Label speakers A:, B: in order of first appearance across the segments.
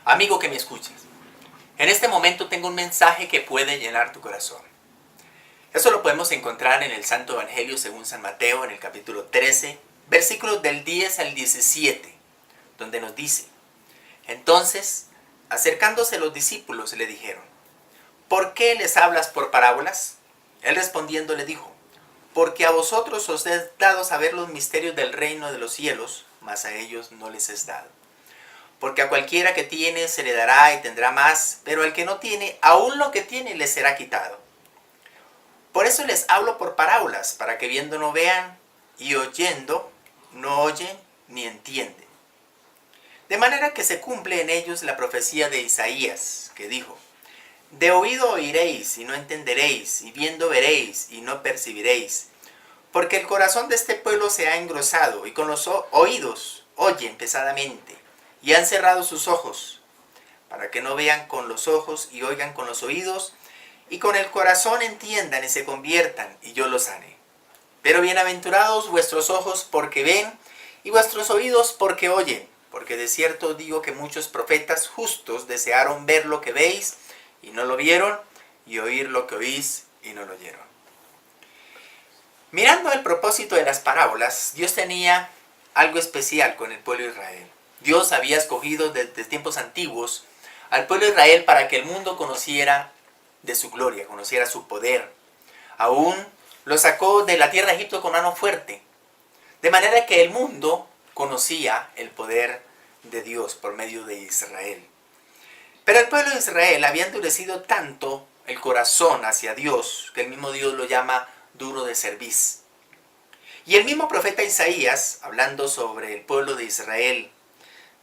A: Amigo que me escuchas, en este momento tengo un mensaje que puede llenar tu corazón. Eso lo podemos encontrar en el Santo Evangelio según San Mateo, en el capítulo 13, versículos del 10 al 17, donde nos dice: Entonces, acercándose los discípulos, le dijeron: ¿Por qué les hablas por parábolas? Él respondiendo le dijo: Porque a vosotros os es dado saber los misterios del reino de los cielos, mas a ellos no les es dado. Porque a cualquiera que tiene se le dará y tendrá más, pero al que no tiene, aún lo que tiene le será quitado. Por eso les hablo por parábolas, para que viendo no vean, y oyendo no oyen ni entienden. De manera que se cumple en ellos la profecía de Isaías, que dijo: De oído oiréis y no entenderéis, y viendo veréis y no percibiréis. Porque el corazón de este pueblo se ha engrosado, y con los oídos oyen pesadamente, y han cerrado sus ojos, para que no vean con los ojos y oigan con los oídos, y con el corazón entiendan y se conviertan, y yo los sane. Pero bienaventurados vuestros ojos porque ven, y vuestros oídos porque oyen, porque de cierto digo que muchos profetas justos desearon ver lo que veis, y no lo vieron, y oír lo que oís, y no lo oyeron. Mirando el propósito de las parábolas, Dios tenía algo especial con el pueblo de Israel. Dios había escogido desde tiempos antiguos al pueblo de Israel para que el mundo conociera de su gloria, conociera su poder. Aún lo sacó de la tierra de Egipto con mano fuerte, de manera que el mundo conocía el poder de Dios por medio de Israel. Pero el pueblo de Israel había endurecido tanto el corazón hacia Dios, que el mismo Dios lo llama duro de cerviz. Y el mismo profeta Isaías, hablando sobre el pueblo de Israel,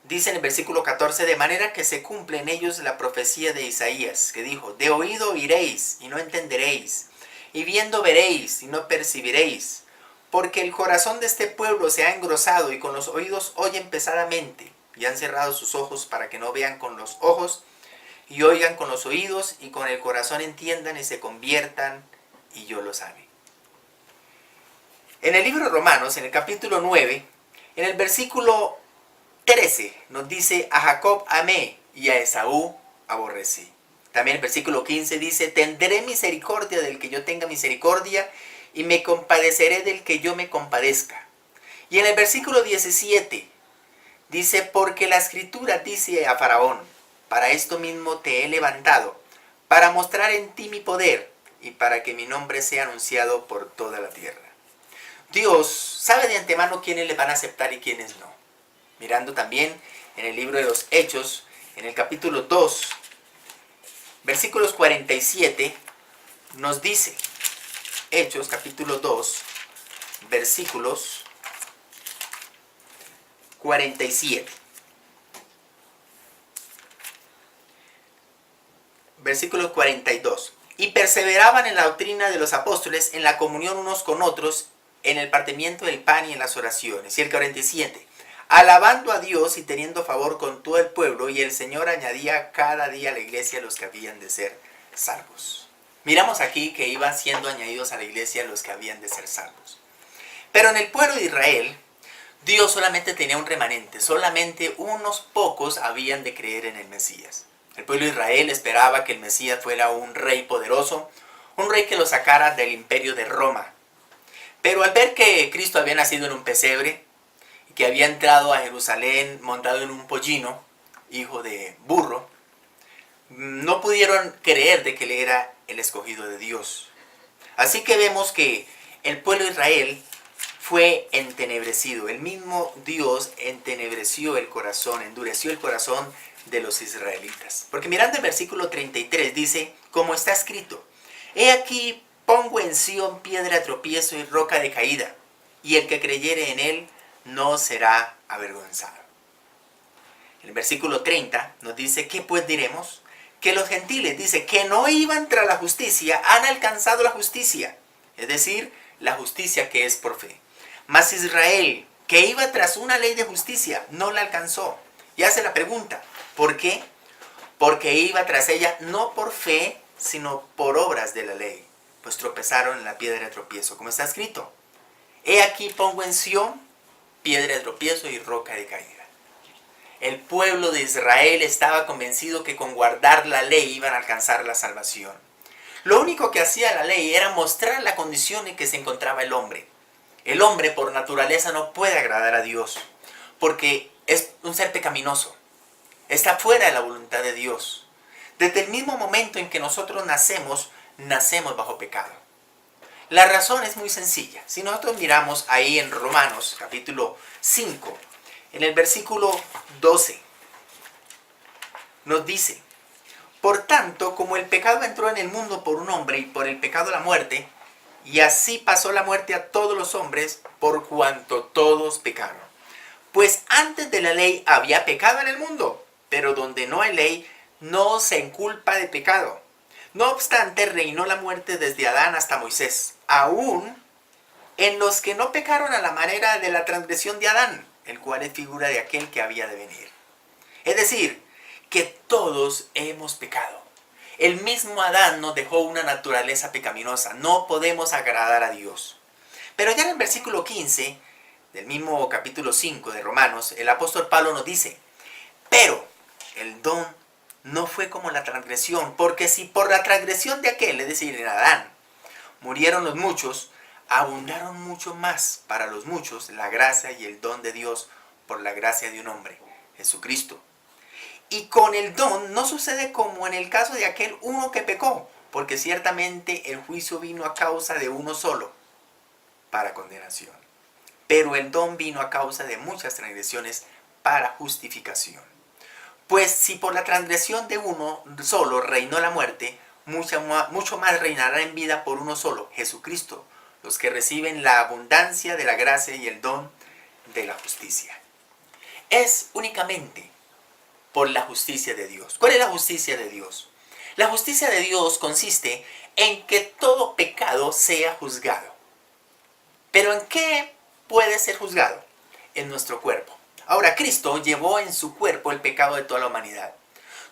A: dice en el versículo 14: De manera que se cumple en ellos la profecía de Isaías, que dijo: De oído oiréis y no entenderéis, y viendo veréis y no percibiréis, porque el corazón de este pueblo se ha engrosado, y con los oídos oyen pesadamente, y han cerrado sus ojos para que no vean con los ojos, y oigan con los oídos, y con el corazón entiendan y se conviertan, y yo los sane. En el libro de Romanos, en el capítulo 9, en el versículo 13, nos dice: A Jacob amé y a Esaú aborrecí. También el versículo 15 dice: Tendré misericordia del que yo tenga misericordia, y me compadeceré del que yo me compadezca. Y en el versículo 17 dice: Porque la escritura dice a Faraón: Para esto mismo te he levantado, para mostrar en ti mi poder, y para que mi nombre sea anunciado por toda la tierra. Dios sabe de antemano quiénes le van a aceptar y quiénes no. Mirando también en el libro de los Hechos, en el capítulo 2, versículos 47, nos dice, Hechos capítulo 2, versículos 47. Versículo 42. Y perseveraban en la doctrina de los apóstoles, en la comunión unos con otros, en el partimiento del pan y en las oraciones. Y el 47. Alabando a Dios y teniendo favor con todo el pueblo, y el Señor añadía cada día a la iglesia los que habían de ser salvos. Miramos aquí que iban siendo añadidos a la iglesia los que habían de ser salvos. Pero en el pueblo de Israel, Dios solamente tenía un remanente, solamente unos pocos habían de creer en el Mesías. El pueblo de Israel esperaba que el Mesías fuera un rey poderoso, un rey que lo sacara del imperio de Roma. Pero al ver que Cristo había nacido en un pesebre, y que había entrado a Jerusalén montado en un pollino, hijo de burro, no pudieron creer de que él era el escogido de Dios. Así que vemos que el pueblo de Israel fue entenebrecido. El mismo Dios entenebreció el corazón, endureció el corazón de los israelitas. Porque mirando el versículo 33 dice: Como está escrito: He aquí pongo en Sión piedra de tropiezo y roca de caída, y el que creyere en él no será avergonzado. El versículo 30 nos dice: ¿Qué pues diremos? Que los gentiles, dice, que no iban tras la justicia, han alcanzado la justicia. Es decir, la justicia que es por fe. Mas Israel, que iba tras una ley de justicia, no la alcanzó. Y hace la pregunta: ¿por qué? Porque iba tras ella no por fe, sino por obras de la ley. Pues tropezaron en la piedra de tropiezo, como está escrito: He aquí pongo en Sión piedra de tropiezo y roca de caída. El pueblo de Israel estaba convencido que con guardar la ley iban a alcanzar la salvación. Lo único que hacía la ley era mostrar la condición en que se encontraba el hombre. El hombre por naturaleza no puede agradar a Dios, porque es un ser pecaminoso. Está fuera de la voluntad de Dios. Desde el mismo momento en que nosotros nacemos, nacemos bajo pecado. La razón es muy sencilla. Si nosotros miramos ahí en Romanos capítulo 5, en el versículo 12, nos dice: por tanto, como el pecado entró en el mundo por un hombre y por el pecado la muerte, y así pasó la muerte a todos los hombres por cuanto todos pecaron. Pues antes de la ley había pecado en el mundo, pero donde no hay ley no se inculpa de pecado. No obstante, reinó la muerte desde Adán hasta Moisés, aún en los que no pecaron a la manera de la transgresión de Adán, el cual es figura de aquel que había de venir. Es decir, que todos hemos pecado. El mismo Adán nos dejó una naturaleza pecaminosa. No podemos agradar a Dios. Pero ya en el versículo 15 del mismo capítulo 5 de Romanos, el apóstol Pablo nos dice: pero el don no fue como la transgresión, porque si por la transgresión de aquel, es decir, en Adán, murieron los muchos, abundaron mucho más para los muchos la gracia y el don de Dios por la gracia de un hombre, Jesucristo. Y con el don no sucede como en el caso de aquel uno que pecó, porque ciertamente el juicio vino a causa de uno solo, para condenación. Pero el don vino a causa de muchas transgresiones para justificación. Pues si por la transgresión de uno solo reinó la muerte, mucho más reinará en vida por uno solo, Jesucristo, los que reciben la abundancia de la gracia y el don de la justicia. Es únicamente por la justicia de Dios. ¿Cuál es la justicia de Dios? La justicia de Dios consiste en que todo pecado sea juzgado. ¿Pero en qué puede ser juzgado? En nuestro cuerpo. Ahora, Cristo llevó en su cuerpo el pecado de toda la humanidad.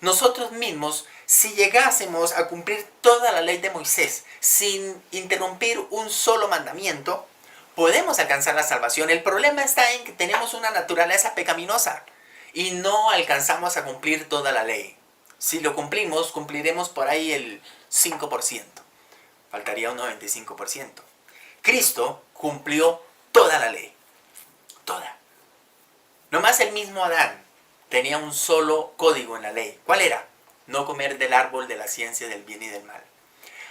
A: Nosotros mismos, si llegásemos a cumplir toda la ley de Moisés sin interrumpir un solo mandamiento, podemos alcanzar la salvación. El problema está en que tenemos una naturaleza pecaminosa y no alcanzamos a cumplir toda la ley. Si lo cumplimos, cumpliremos por ahí el 5%. Faltaría un 95%. Cristo cumplió toda la ley. Toda. Nomás el mismo Adán tenía un solo código en la ley. ¿Cuál era? No comer del árbol de la ciencia del bien y del mal.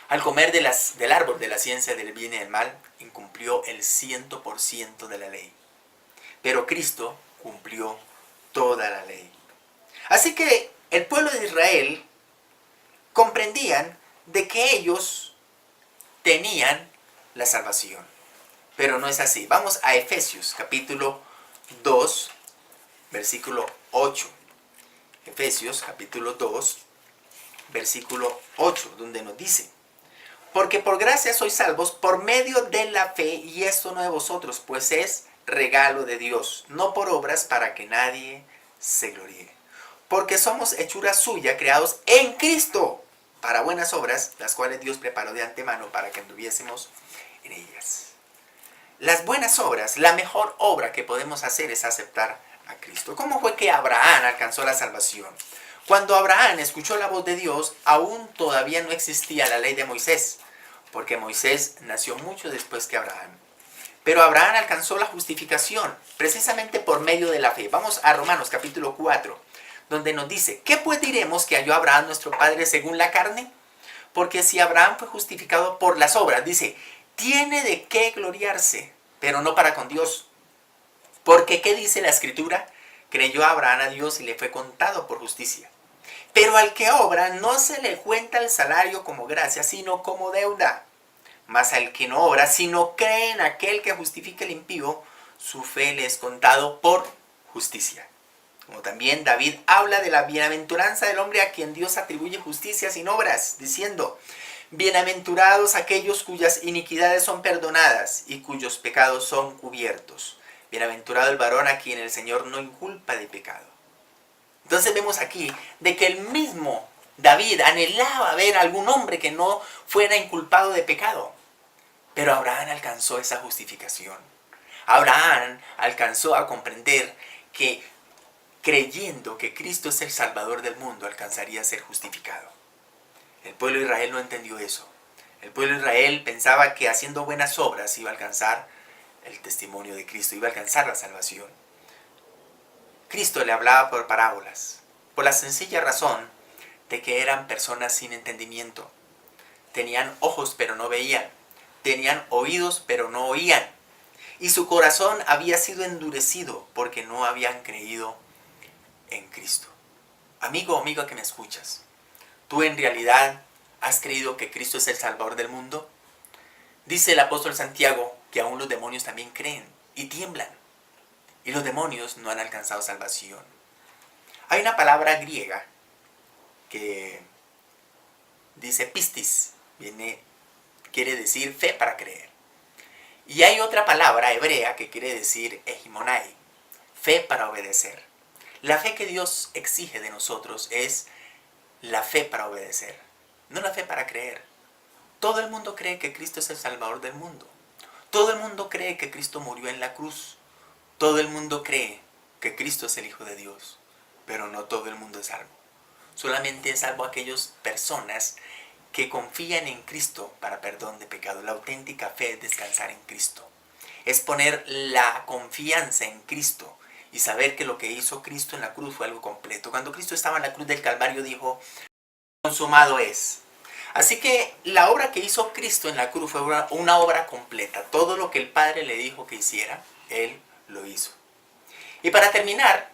A: Al comer del árbol de la ciencia del bien y del mal, incumplió el 100% de la ley. Pero Cristo cumplió toda la ley. Así que el pueblo de Israel comprendían de que ellos tenían la salvación. Pero no es así. Vamos a Efesios capítulo 2, versículo 8. Efesios capítulo 2, versículo 8, donde nos dice: porque por gracia sois salvos por medio de la fe, y esto no de vosotros, pues es regalo de Dios, no por obras para que nadie se gloríe. Porque somos hechura suya, creados en Cristo, para buenas obras, las cuales Dios preparó de antemano para que anduviésemos en ellas. Las buenas obras, la mejor obra que podemos hacer es aceptar a Cristo. ¿Cómo fue que Abraham alcanzó la salvación? Cuando Abraham escuchó la voz de Dios, aún todavía no existía la ley de Moisés, porque Moisés nació mucho después que Abraham. Pero Abraham alcanzó la justificación precisamente por medio de la fe. Vamos a Romanos capítulo 4, donde nos dice: ¿qué pues diremos que halló Abraham nuestro padre según la carne? Porque si Abraham fue justificado por las obras, dice, tiene de qué gloriarse, pero no para con Dios. Porque ¿qué dice la Escritura? Creyó Abraham a Dios y le fue contado por justicia. Pero al que obra no se le cuenta el salario como gracia, sino como deuda. Mas al que no obra, sino cree en aquel que justifica el impío, su fe le es contado por justicia. Como también David habla de la bienaventuranza del hombre a quien Dios atribuye justicia sin obras, diciendo: bienaventurados aquellos cuyas iniquidades son perdonadas y cuyos pecados son cubiertos. Bienaventurado el varón a quien el Señor no inculpa de pecado. Entonces vemos aquí de que el mismo David anhelaba ver a algún hombre que no fuera inculpado de pecado. Pero Abraham alcanzó esa justificación. Abraham alcanzó a comprender que creyendo que Cristo es el Salvador del mundo, alcanzaría a ser justificado. El pueblo de Israel no entendió eso. El pueblo de Israel pensaba que haciendo buenas obras iba a alcanzar el testimonio de Cristo, iba a alcanzar la salvación. Cristo le hablaba por parábolas, por la sencilla razón de que eran personas sin entendimiento. Tenían ojos pero no veían, tenían oídos pero no oían, y su corazón había sido endurecido porque no habían creído en Cristo. Amigo o amiga que me escuchas, ¿tú en realidad has creído que Cristo es el Salvador del mundo? Dice el apóstol Santiago que aún los demonios también creen y tiemblan. Y los demonios no han alcanzado salvación. Hay una palabra griega que dice pistis, quiere decir fe para creer. Y hay otra palabra hebrea que quiere decir egimonai, fe para obedecer. La fe que Dios exige de nosotros es la fe para obedecer, no la fe para creer. Todo el mundo cree que Cristo es el Salvador del mundo. Todo el mundo cree que Cristo murió en la cruz. Todo el mundo cree que Cristo es el Hijo de Dios. Pero no todo el mundo es salvo. Solamente es salvo aquellas personas que confían en Cristo para perdón de pecado. La auténtica fe es descansar en Cristo. Es poner la confianza en Cristo y saber que lo que hizo Cristo en la cruz fue algo completo. Cuando Cristo estaba en la cruz del Calvario dijo, consumado es. Así que la obra que hizo Cristo en la cruz fue una obra completa. Todo lo que el Padre le dijo que hiciera, Él lo hizo. Y para terminar,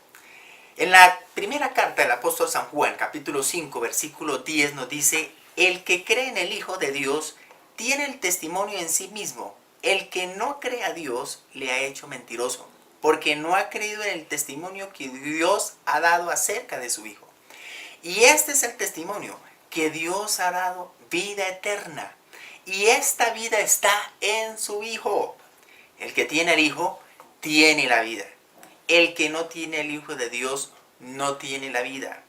A: en la primera carta del apóstol San Juan, capítulo 5, versículo 10, nos dice, el que cree en el Hijo de Dios tiene el testimonio en sí mismo. El que no cree a Dios le ha hecho mentiroso, porque no ha creído en el testimonio que Dios ha dado acerca de su Hijo. Y este es el testimonio, que Dios ha dado vida eterna. Y esta vida está en su Hijo. El que tiene el Hijo, tiene la vida. El que no tiene el Hijo de Dios, no tiene la vida.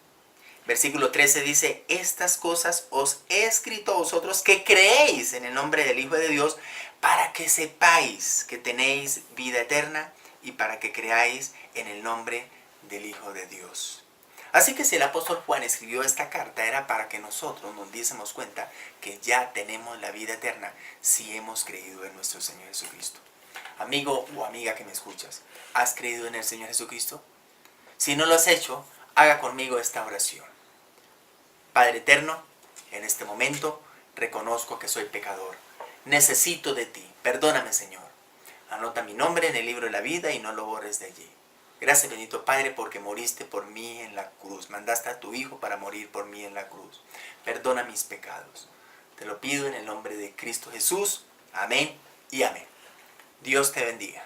A: Versículo 13 dice, estas cosas os he escrito a vosotros que creéis en el nombre del Hijo de Dios, para que sepáis que tenéis vida eterna y para que creáis en el nombre del Hijo de Dios. Así que si el apóstol Juan escribió esta carta era para que nosotros nos diésemos cuenta que ya tenemos la vida eterna si hemos creído en nuestro Señor Jesucristo. Amigo o amiga que me escuchas, ¿has creído en el Señor Jesucristo? Si no lo has hecho, haga conmigo esta oración. Padre eterno, en este momento reconozco que soy pecador. Necesito de ti. Perdóname, Señor. Anota mi nombre en el libro de la vida y no lo borres de allí. Gracias, bendito Padre, porque moriste por mí en la cruz. Mandaste a tu Hijo para morir por mí en la cruz. Perdona mis pecados. Te lo pido en el nombre de Cristo Jesús. Amén y amén. Dios te bendiga.